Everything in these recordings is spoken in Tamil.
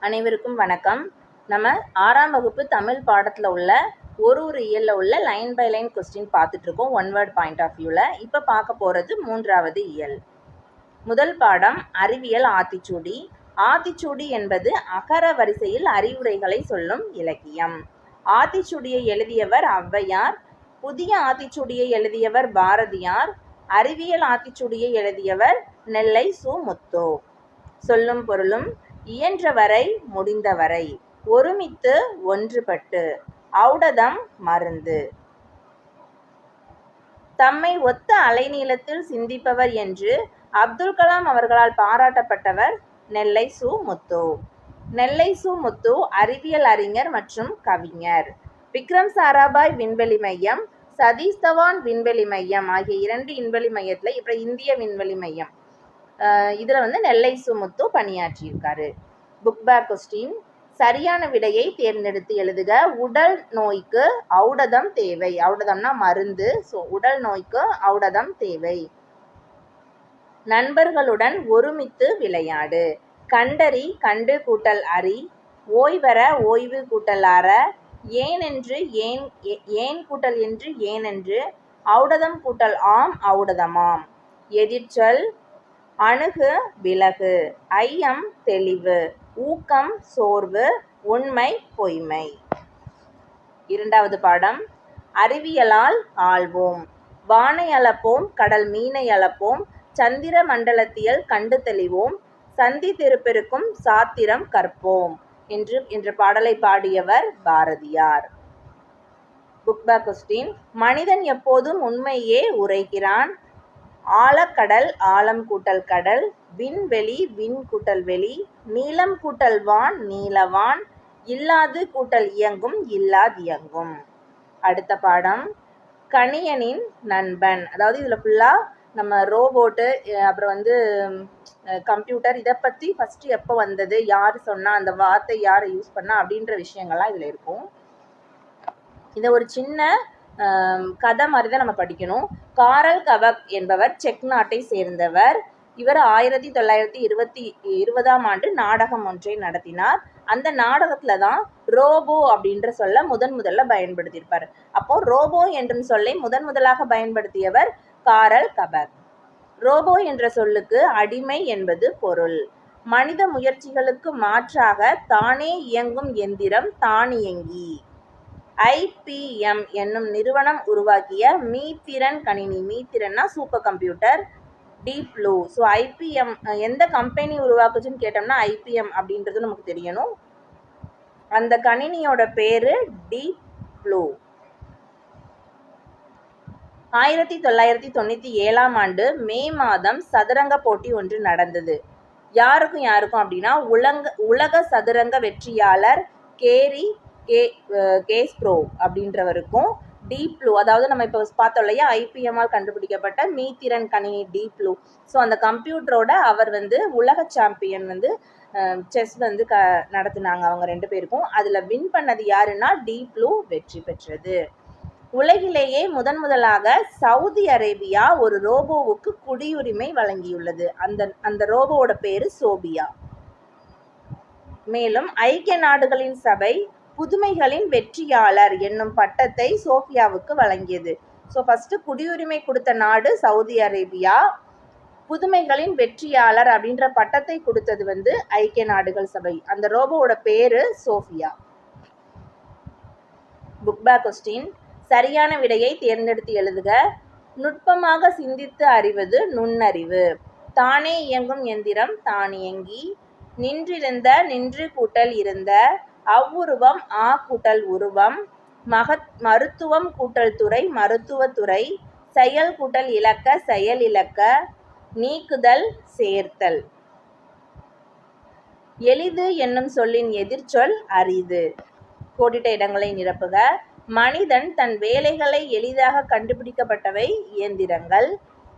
அனைவருக்கும் வணக்கம். நம்ம 6ஆம் வகுப்பு தமிழ் பாடத்தில் உள்ள ஒரு இயலில் உள்ள லைன் பை லைன் கொஸ்டின் பார்த்துட்ருக்கோம் ஒன் வேர்ட் பாயிண்ட் ஆஃப் வியூவில். இப்போ பார்க்க போகிறது 3வது இயல். முதல் பாடம் அறிவியல் ஆத்திச்சூடி. ஆத்திச்சூடி என்பது அகர வரிசையில் அறிவுரைகளை சொல்லும் இலக்கியம். ஆத்திச்சூடியை எழுதியவர் ஔவையார். புதிய ஆத்திச்சூடியை எழுதியவர் பாரதியார். அறிவியல் ஆத்திச்சூடியை எழுதியவர் நெல்லை சு. முத்து. சொல்லும் பொருளும்: இயன்றவரை முடிந்தவரை, ஒருமித்து ஒன்றுபட்டு, ஔடதம் மருந்து. தம்மை ஒத்த அலைநீளத்தில் சிந்திப்பவர் என்று அப்துல் கலாம் அவர்களால் பாராட்டப்பட்டவர் நெல்லை சு. முத்து. நெல்லை சு. முத்து அறிவியல் அறிஞர் மற்றும் கவிஞர். விக்ரம் சாராபாய் விண்வெளி மையம், சதீஷ் தவான் விண்வெளி மையம் ஆகிய 2 விண்வெளி மையத்தில் இப்போ இந்திய விண்வெளி மையம் இதில் நெல்லை சு. முத்து பணியாற்றியிருக்காரு. Book back question. சரியான விடையை தேர்ந்தெடுத்து எழுதுக. உடல் நோய்க்கு ஔடதம் தேவை. ஔடதம்னா மருந்து. உடல் நோய்க்கு ஔடதம் தேவை. நண்பர்களுடன் ஒருமித்து விளையாடு. கண்டறி கண்டு கூட்டல் அறி. ஓய்வர ஓய்வு கூட்டல் அற. ஏனென்று ஏன் கூட்டல் என்று ஏனென்று. ஔடதம் கூட்டல் ஆம் ஔடதமாம். எதிர்ச்சொல்: அணுகு விலகு, ஐயம் தெளிவு, ஊக்கம் சோர்வு, உண்மை பொய்மை. 2வது பாடம் அறிவியலால் ஆள்வோம். வானை அளப்போம், கடல் மீனை அளப்போம், சந்திர மண்டலத்தியல் கண்டு தெளிவோம், சந்தி திருப்பெருக்கும் சாத்திரம் கற்போம் என்ற பாடலை பாடியவர் பாரதியார். Book back question. மனிதன் எப்போதும் உண்மையே உரைக்கிறான். ஆழக்கடல் ஆழம் கூட்டல் கடல், விண்வெளி விண் கூட்டல் வெளி, நீளம் கூட்டல் வான் நீலவான், இல்லாது கூட்டல் இயங்கும் இல்லாதியங்கும். அடுத்த பாடம் கணியனின் நண்பன். அதாவது இதில் ஃபுல்லாக நம்ம ரோபோட்டு, அப்புறம் கம்ப்யூட்டர், இதை பற்றி ஃபஸ்ட்டு எப்போ வந்தது, யார் சொன்னால், அந்த வார்த்தை யாரை யூஸ் பண்ணா அப்படின்ற விஷயங்கள்லாம் இதில் இருக்கும். இதை ஒரு சின்ன கதை மாதிரி தான் நம்ம படிக்கணும். காரல் கவக் என்பவர் செக் நாட்டை சேர்ந்தவர். இவர் 1920ஆம் ஆண்டு நாடகம் ஒன்றை நடத்தினார். அந்த நாடகத்துல தான் ரோபோ அப்படின்ற சொல்ல முதல்ல பயன்படுத்தியிருப்பார். அப்போ ரோபோ என்ற சொல்லை முதலாக பயன்படுத்தியவர் காரல் கவக். ரோபோ என்ற சொல்லுக்கு அடிமை என்பது பொருள். மனித முயற்சிகளுக்கு மாற்றாக தானே இயங்கும் எந்திரம் தானியங்கி. IBM என்னும் நிறுவனம் உருவாக்கிய மீத்திறன் கணினி, மீத்திறன்னா super computer, deep blue. IBM எந்த கம்பெனி உருவாக்குச்சுன்னு கேட்டோம்னா IBM அப்படின்றது நமக்கு தெரியணும். அந்த கணினியோட பேரு டீப் ப்ளூ. 1997ஆம் ஆண்டு மே மாதம் சதுரங்க போட்டி ஒன்று நடந்தது. யாருக்கும் அப்படின்னா உலக சதுரங்க வெற்றியாளர் கேரி கேஸ்ப்ரோவ் அப்படின்றவருக்கும் டீப் ப்ளூ, அதாவது நம்ம இப்போ பார்த்தோம் இல்லையா, IBM-ஆல் கண்டுபிடிக்கப்பட்ட மீத்திறன் கணினி டீப் ப்ளூ. அந்த கம்ப்யூட்டரோட அவர் உலக சாம்பியன் செஸ் நடத்தினாங்க அவங்க 2 பேருக்கும். அதில் வின் பண்ணது யாருன்னா டீப் ப்ளூ வெற்றி பெற்றது. உலகிலேயே முதலாக சவுதி அரேபியா ஒரு ரோபோவுக்கு குடியுரிமை வழங்கியுள்ளது. அந்த ரோபோவோட பேரு சோபியா. மேலும் ஐக்கிய நாடுகளின் சபை புதுமைகளின் வெற்றியாளர் என்னும் பட்டத்தை சோபியாவுக்கு வழங்கியது. ஃபர்ஸ்ட் குடியுரிமை கொடுத்த நாடு சவுதி அரேபியா. புதுமைகளின் வெற்றியாளர் அப்படின்ற பட்டத்தை கொடுத்தது ஐக்கிய நாடுகள் சபை. அந்த ரோபோவோட பேரு சோபியா. Book back question. சரியான விடையை தேர்ந்தெடுத்து எழுதுக. நுட்பமாக சிந்தித்து அறிவது நுண்ணறிவு. தானே இயங்கும் எந்திரம் தானியங்கி. நின்றிருந்த நின்று கூட்டல் இருந்த, அவ்வுருவம் ஆ கூட்டல் உருவம், மருத்துவம் கூட்டல் துறை மருத்துவத்துறை, செயல் கூட்டல் இலக்க செயல் இலக்க, நீக்குதல் சேர்த்தல். எளிது என்னும் சொல்லின் எதிர்ச்சொல் அரிது. கோடிட்ட இடங்களை நிரப்புக. மனிதன் தன் வேலைகளை எளிதாக கண்டுபிடிக்கப்பட்டவை இயந்திரங்கள்.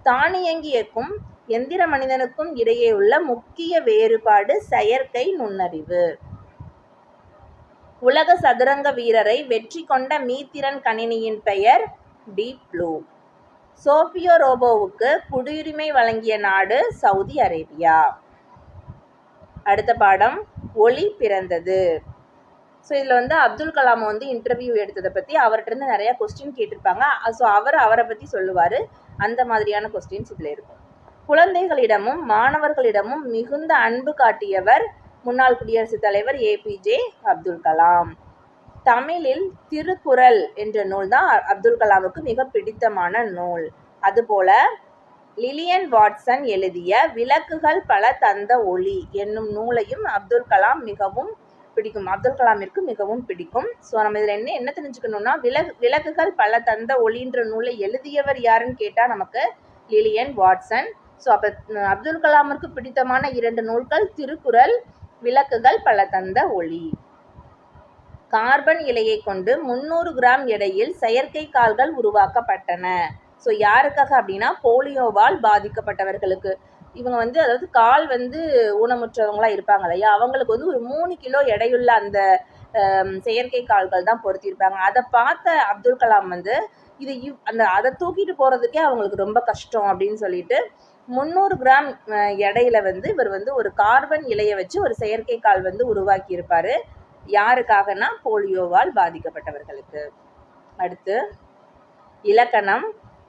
தானியங்கிக்கும் எந்திர மனிதனுக்கும் இடையே உள்ள முக்கிய வேறுபாடு செயற்கை நுண்ணறிவு. உலக சதுரங்க வீரரை வெற்றி கொண்ட மீத்திறன் கணினியின் பெயர் டீப் ப்ளூ. சோபியா ரோபோவுக்கு குடியுரிமை வழங்கிய நாடு சவுதி அரேபியா. அடுத்த பாடம் ஒளி பிறந்தது. ஸோ இதில் வந்து அப்துல் கலாம் வந்து இன்டர்வியூ எடுத்ததை பற்றி அவர்கிட்ட நிறையா கொஸ்டின் கேட்டிருப்பாங்க. ஸோ அவரை பற்றி சொல்லுவார். அந்த மாதிரியான கொஸ்டின்ஸ் இதில் இருக்கும். குழந்தைகளிடமும் மாணவர்களிடமும் மிகுந்த அன்பு காட்டியவர் முன்னாள் குடியரசுத் தலைவர் ஏபிஜே அப்துல் கலாம். தமிழில் திருக்குறள் என்ற நூல் தான் அப்துல் கலாமுக்கு மிக பிடித்தமான நூல். அதுபோல லிலியன் வாட்சன் எழுதிய விளக்குகள் பல தந்த ஒளி என்னும் நூலையும் அப்துல் கலாமிற்கு மிகவும் பிடிக்கும். ஸோ நம்ம இதில் என்ன தெரிஞ்சுக்கணும்னா, விளக்குகள் பல தந்த ஒளின்ற நூலை எழுதியவர் யாருன்னு கேட்டால் நமக்கு லிலியன் வாட்சன். ஸோ அப்போ அப்துல் கலாமிற்கு பிடித்தமான 2 நூல்கள் திருக்குறள், விளக்குகள் பல தந்த ஒளி. கார்பன் இலையை கொண்டு 300 கிராம் எடையில் செயற்கை கால்கள் உருவாக்கப்பட்டன. ஸோ யாருக்காக அப்படின்னா போலியோவால் பாதிக்கப்பட்டவர்களுக்கு. இவங்க வந்து அதாவது கால் வந்து ஊனமுற்றவங்களா இருப்பாங்க இல்லையா, அவங்களுக்கு வந்து ஒரு 3 கிலோ எடையுள்ள அந்த செயற்கை கால்கள் தான் பொருத்தியிருப்பாங்க. அதை பார்த்த அப்துல் கலாம் வந்து அதை தூக்கிட்டு போகிறதுக்கே அவங்களுக்கு ரொம்ப கஷ்டம் அப்படின்னு சொல்லிட்டு 300 கிராம் எடையில வந்து இவர் வந்து ஒரு கார்பன் இலையை வச்சு ஒரு செயற்கை கால் வந்து உருவாக்கி இருப்பாரு. யாருக்காகனா போலியோவால் பாதிக்கப்பட்டவர்களுக்கு. அடுத்து இலக்கணம்.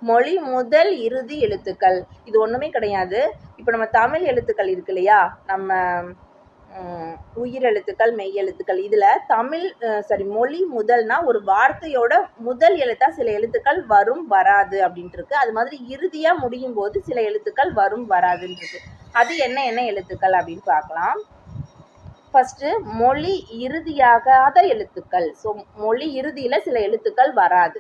மொழி முதல் இறுதி எழுத்துக்கள். இது ஒன்றுமே கிடையாது. இப்போ நம்ம தமிழ் எழுத்துக்கள் இருக்கு இல்லையா, நம்ம உயிர் எழுத்துக்கள், மெய் எழுத்துக்கள். இதில் மொழி முதல்னா ஒரு வார்த்தையோட முதல் எழுத்தா சில எழுத்துக்கள் வரும் வராது அப்படின்ட்டு இருக்கு. அது மாதிரி இறுதியாக முடியும் போது சில எழுத்துக்கள் வரும் வராதுன்னு இருக்கு. அது என்ன எழுத்துக்கள் அப்படின்னு பார்க்கலாம். ஃபர்ஸ்ட் மொழி இறுதியாகாத எழுத்துக்கள். ஸோ மொழி இறுதியில் சில எழுத்துக்கள் வராது.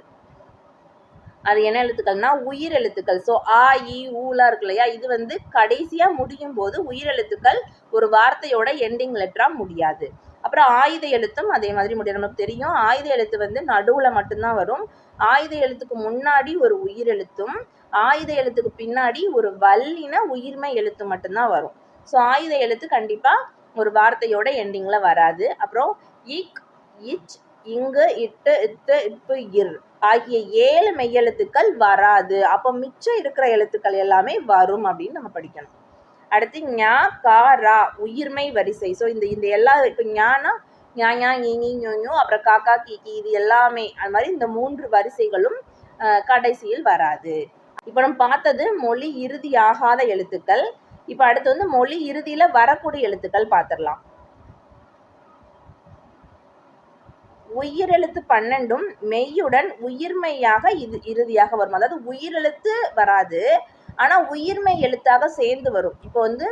அது என்ன எழுத்துக்கள்னா உயிர் எழுத்துக்கள். ஸோ ஆ இ ஊலாம் இருக்கு இல்லையா, இது வந்து கடைசியாக முடியும் போது உயிர் எழுத்துக்கள் ஒரு வார்த்தையோட எண்டிங் லெட்டரா முடியாது. அப்புறம் ஆயுத எழுத்தும் அதே மாதிரி முடியாது. நமக்கு தெரியும் ஆயுத எழுத்து வந்து நடுவில் மட்டும்தான் வரும். ஆயுத எழுத்துக்கு முன்னாடி ஒரு உயிர் எழுத்தும் ஆயுத எழுத்துக்கு பின்னாடி ஒரு வல்லின உயிர்மை எழுத்து மட்டும்தான் வரும். ஸோ ஆயுத எழுத்து கண்டிப்பாக ஒரு வார்த்தையோட எண்டிங்கில் வராது. அப்புறம் இக், இச், இங்கு, இட்டு, இத்து, இப்பு, இர் ஆகிய 7 மெய்யெழுத்துக்கள் வராது. அப்போ மிச்சம் இருக்கிற எழுத்துக்கள் எல்லாமே வரும் அப்படின்னு நம்ம படிக்கணும். அடுத்து ஞா, கா, ரா உயிர்மை வரிசை. ஸோ இந்த எல்லா இப்போ ஞானா ஞா ஞா ஞீ ஞீ ஞோ ஞோ, அப்புறம் காக்கா கீக்கி, இது எல்லாமே அது மாதிரி இந்த 3 வரிசைகளும் கடைசியில் வராது. இப்போ நம்ம பார்த்தது மொழி இறுதி ஆகாத எழுத்துக்கள். இப்போ அடுத்து வந்து மொழி இறுதியில் வரக்கூடிய எழுத்துக்கள் பார்த்துடலாம். உயிரெழுத்து 12 மெய்யுடன் உயிர்மையாக இது இறுதியாக வரும். அதாவது உயிரெழுத்து வராது, ஆனால் உயிர்மை எழுத்தாக சேர்ந்து வரும். இப்போ வந்து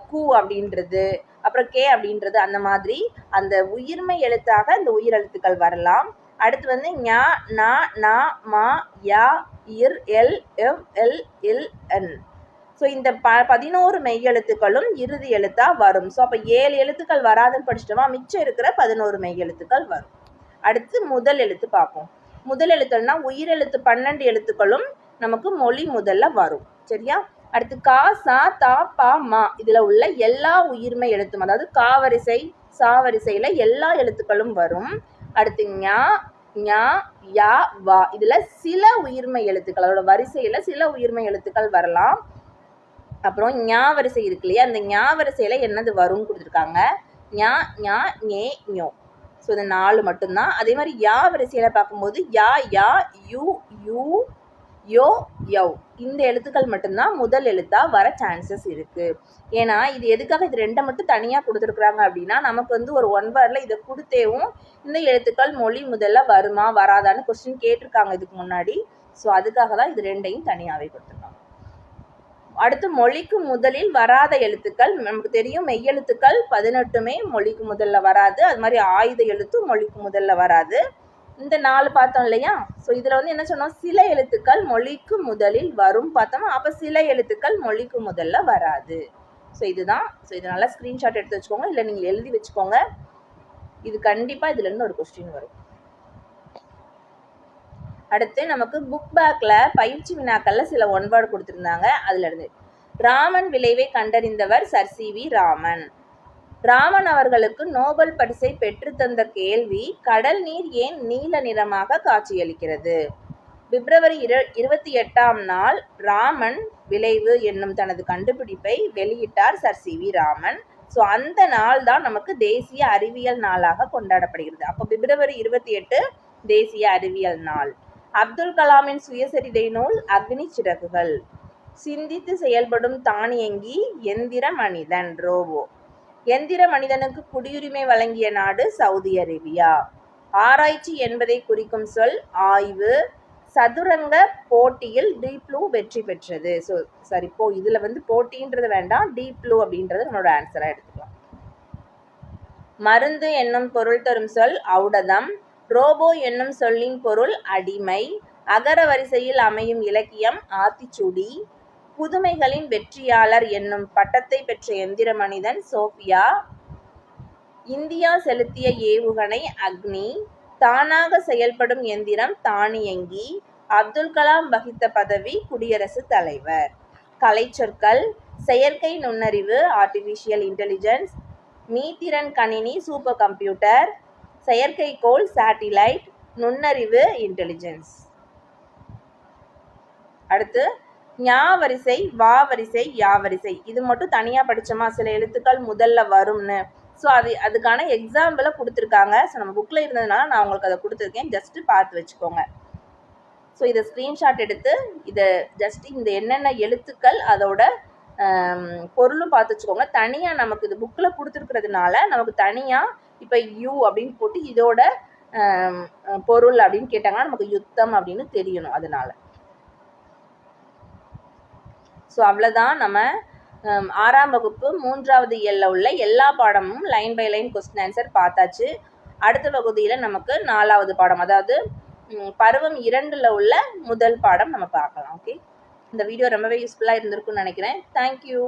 கு அப்படின்றது, அப்புறம் கே அப்படின்றது, அந்த மாதிரி அந்த உயிர்மை எழுத்தாக இந்த உயிரெழுத்துக்கள் வரலாம். அடுத்து வந்து ஞா, நா, நா, மா, யா, இர், எல், எவ், எல், இல், என். ஸோ இந்த 11 மெய்யெழுத்துக்களும் இறுதி எழுத்தா வரும். ஸோ அப்போ 7 எழுத்துக்கள் வராதுன்னு படிச்சிட்டோமா, மிச்சம் இருக்கிற 11 மெய்யெழுத்துக்கள் வரும். அடுத்து முதல் எழுத்து பார்ப்போம். முதல் எழுத்துனா உயிரெழுத்து 12 எழுத்துக்களும் நமக்கு மொழி முதல்ல வரும். சரியா? அடுத்து கா, சா, தா, பா, மா இதில் உள்ள எல்லா உயிர்மை எழுத்தும், அதாவது கா வரிசை, சா வரிசையில் எல்லா எழுத்துக்களும் வரும். அடுத்து ஞா, ஞா, யா, வா இதில் சில உயிர்மை எழுத்துக்கள், அதோட வரிசையில் சில உயிர்மை எழுத்துக்கள் வரலாம். அப்புறம் ஞா வரிசை இருக்கு இல்லையா, அந்த ஞா வரிசையில் என்னது வரும்னு கொடுத்துருக்காங்க. ஞா, ஞா, ஞே, ஞோ. ஸோ இந்த 4 மட்டும்தான். அதே மாதிரி யா வரிசையில் பார்க்கும்போது யா, யா, யூ, யூ, யோ, யவ் இந்த எழுத்துக்கள் மட்டும்தான் முதல் எழுத்தாக வர சான்சஸ் இருக்குது. ஏன்னா இது எதுக்காக இது 2 மட்டும் தனியாக கொடுத்துருக்குறாங்க அப்படின்னா, நமக்கு வந்து ஒரு 1 வேர்டில் இதை கொடுத்தேவும் இந்த எழுத்துக்கள் மொழி முதல்ல வருமா வராதான்னு கொஸ்டின் கேட்டிருக்காங்க இதுக்கு முன்னாடி. ஸோ அதுக்காக தான் இது 2ஐயும் தனியாகவே கொடுத்துருக்காங்க. அடுத்து மொழிக்கு முதலில் வராத எழுத்துக்கள். நமக்கு தெரியும் மெய்யெழுத்துக்கள் 18மே மொழிக்கு முதல்ல வராது. அது மாதிரி ஆயுத எழுத்தும் மொழிக்கு முதல்ல வராது. இந்த 4 பார்த்தோம் இல்லையா. ஸோ இதில் வந்து என்ன சொன்னோம், சில எழுத்துக்கள் மொழிக்கு முதலில் வரும் பார்த்தோமா, அப்போ சில எழுத்துக்கள் மொழிக்கு முதல்ல வராது. ஸோ இதுதான். ஸோ இதை நல்லா ஸ்க்ரீன்ஷாட் எடுத்து வச்சுக்கோங்க, இல்லை நீங்கள் எழுதி வச்சுக்கோங்க. இது கண்டிப்பாக இதுலேருந்து ஒரு கொஸ்டின் வரும். அடுத்து நமக்கு புக் பேக்கில் பயிற்சி வினாக்களில் சில 1 வேர்டு கொடுத்துருந்தாங்க. அதில் இருந்து ராமன் விளைவை கண்டறிந்தவர் சர் சி.வி. ராமன். ராமன் அவர்களுக்கு நோபல் பரிசை பெற்றுத்தந்த கேள்வி, கடல் நீர் ஏன் நீல நிறமாக காட்சியளிக்கிறது? பிப்ரவரி 28ஆம் நாள் ராமன் விளைவு என்னும் தனது கண்டுபிடிப்பை வெளியிட்டார் சர் சி.வி. ராமன். ஸோ அந்த நாள் தான் நமக்கு தேசிய அறிவியல் நாளாக கொண்டாடப்படுகிறது. அப்போ பிப்ரவரி 28 தேசிய அறிவியல் நாள். அப்துல் கலாமின் சுயசரிதை நூல் அக்னி சிறகுகள். சிந்தித்து செயல்படும் தானியங்கி எந்திர மனிதன் ரோபோ. எந்திர மனிதனுக்கு குடியுரிமை வழங்கிய நாடு சவுதி அரேபியா. ஆராய்ச்சி என்பதை குறிக்கும் சொல் ஆய்வு. சதுரங்க போட்டியில் டீப் ப்ளூ வெற்றி பெற்றது. ஸோ சரி, இப்போ இதில் போட்டின்றது வேண்டாம், டீப் ப்ளூ அப்படின்றது நம்மளோட ஆன்சராக எடுத்துக்கலாம். மருந்து என்னும் பொருள் தரும் சொல் ஔடதம். ரோபோ என்னும் சொல்லின் பொருள் அடிமை. அகர வரிசையில் அமையும் இலக்கியம் ஆத்திச்சூடி. புதுமைகளின் வெற்றியாளர் என்னும் பட்டத்தை பெற்ற எந்திர மனிதன் சோஃபியா. இந்தியா செலுத்திய ஏவுகணை அக்னி. தானாக செயல்படும் எந்திரம் தானியங்கி. அப்துல் கலாம் வகித்த பதவி குடியரசுத் தலைவர். கலைச்சொற்கள் செயற்கை நுண்ணறிவு ஆர்டிஃபிஷியல் இன்டெலிஜென்ஸ். மீத்திறன் கணினி சூப்பர் கம்ப்யூட்டர். செயற்கைக்கோள் சேட்டிலைட். நுண்ணறிவு இன்டெலிஜென்ஸ். அடுத்து ஞா வரிசை வா வரிசை யா வரிசை. இது மட்டும் தனியாக படித்தோமா, சில எழுத்துக்கள் முதல்ல வரும்னு. ஸோ அதுக்கான எக்ஸாம்பிளை கொடுத்துருக்காங்க. ஸோ நம்ம புக்கில் இருந்ததுனால நான் உங்களுக்கு அதை கொடுத்துருக்கேன், ஜஸ்ட்டு பார்த்து வச்சுக்கோங்க. ஸோ இதை ஸ்க்ரீன்ஷாட் எடுத்து இதை ஜஸ்ட் இந்த என்னென்ன எழுத்துக்கள் அதோட பொருளும் பார்த்து வச்சுக்கோங்க. தனியாக நமக்கு இது புக்கில் கொடுத்துருக்கிறதுனால நமக்கு தனியாக இப்போ யூ அப்படின்னு போட்டு இதோட பொருள் அப்படின்னு கேட்டாங்கன்னா நமக்கு யுத்தம் அப்படின்னு தெரியணும். அதனால ஸோ அவ்வளோதான். நம்ம 6ஆம் வகுப்பு 3வது இயலில் உள்ள எல்லா பாடமும் line by line question answer பார்த்தாச்சு. அடுத்த பகுதியில் நமக்கு 4வது பாடம், அதாவது பருவம் 2ல் உள்ள முதல் பாடம் நம்ம பார்க்கலாம். ஓகே, இந்த வீடியோ ரொம்பவே யூஸ்ஃபுல்லாக இருந்திருக்குன்னு நினைக்கிறேன். தேங்க்யூ.